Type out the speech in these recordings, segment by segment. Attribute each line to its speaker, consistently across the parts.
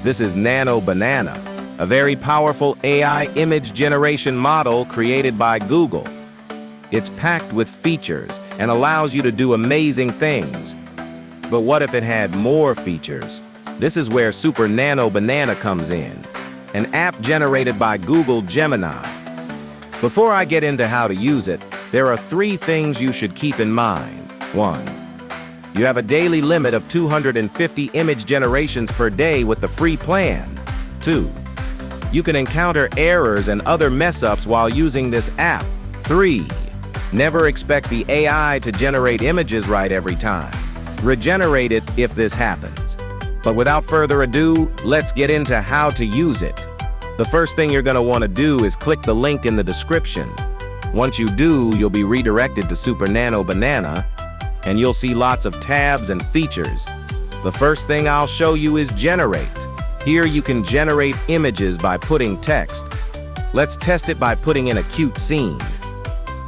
Speaker 1: This is Nano-Banana, a very powerful AI image generation model created by Google. It's packed with features and allows you to do amazing things. But what if it had more features? This is where Super Nano-Banana comes in, an app generated by Google Gemini. Before I get into how to use it, there are 3 things you should keep in mind. 1. You have a daily limit of 250 image generations per day with the free plan. 2. You can encounter errors and other mess-ups while using this app. 3. Never expect the AI to generate images right every time. Regenerate it if this happens. But without further ado, let's get into how to use it. The first thing you're going to want to do is click the link in the description. Once you do, you'll be redirected to Super Nano-Banana, and you'll see lots of tabs and features. The first thing I'll show you is Generate. Here you can generate images by putting text. Let's test it by putting in a cute scene.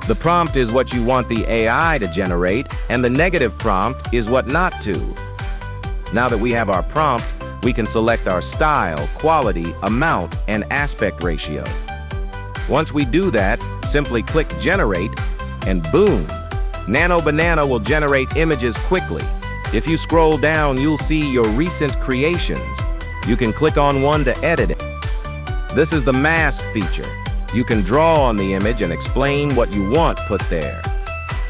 Speaker 1: The prompt is what you want the AI to generate, and the negative prompt is what not to. Now that we have our prompt, we can select our style, quality, amount, and aspect ratio. Once we do that, simply click Generate, and boom! Nano-Banana will generate images quickly. If you scroll down, you'll see your recent creations. You can click on one to edit it. This is the mask feature. You can draw on the image and explain what you want put there.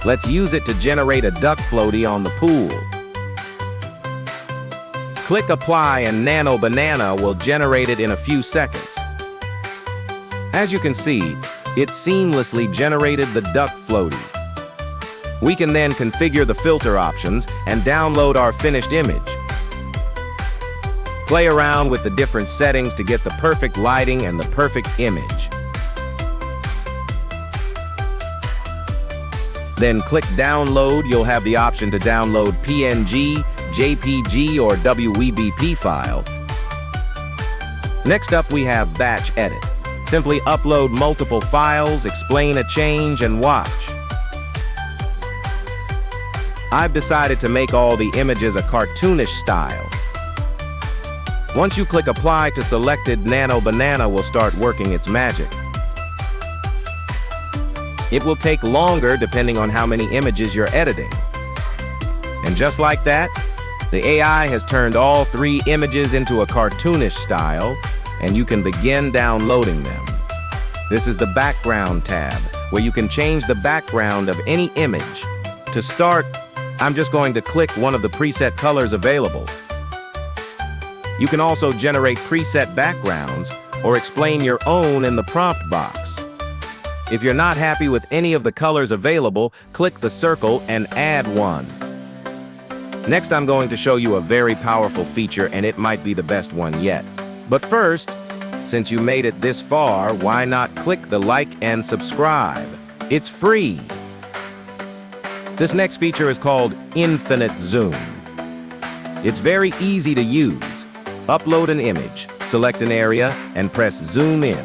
Speaker 1: Let's use it to generate a duck floaty on the pool. Click Apply and Nano-Banana will generate it in a few seconds. As you can see, it seamlessly generated the duck floaty. We can then configure the filter options and download our finished image. Play around with the different settings to get the perfect lighting and the perfect image. Then click Download. You'll have the option to download PNG, JPG, or WebP file. Next up, we have Batch Edit. Simply upload multiple files, explain a change, and watch. I've decided to make all the images a cartoonish style. Once you click Apply to selected, Nano-Banana will start working its magic. It will take longer depending on how many images you're editing. And just like that, the AI has turned all 3 images into a cartoonish style, and you can begin downloading them. This is the Background tab, where you can change the background of any image. To start, I'm just going to click one of the preset colors available. You can also generate preset backgrounds or explain your own in the prompt box. If you're not happy with any of the colors available, click the circle and add one. Next, I'm going to show you a very powerful feature, and it might be the best one yet. But first, since you made it this far, why not click the like and subscribe? It's free. This next feature is called Infinite Zoom. It's very easy to use. Upload an image, select an area, and press Zoom in.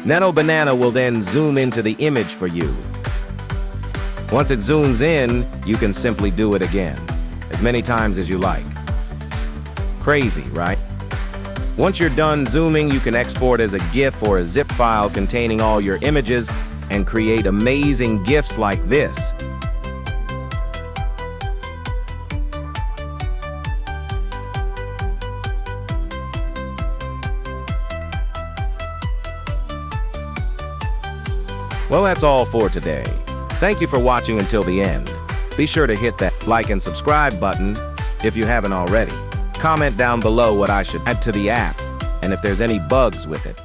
Speaker 1: Nano-Banana will then zoom into the image for you. Once it zooms in, you can simply do it again, as many times as you like. Crazy, right? Once you're done zooming, you can export as a GIF or a zip file containing all your images and create amazing GIFs like this. Well, that's all for today. Thank you for watching until the end. Be sure to hit that like and subscribe button if you haven't already. Comment down below what I should add to the app and if there's any bugs with it.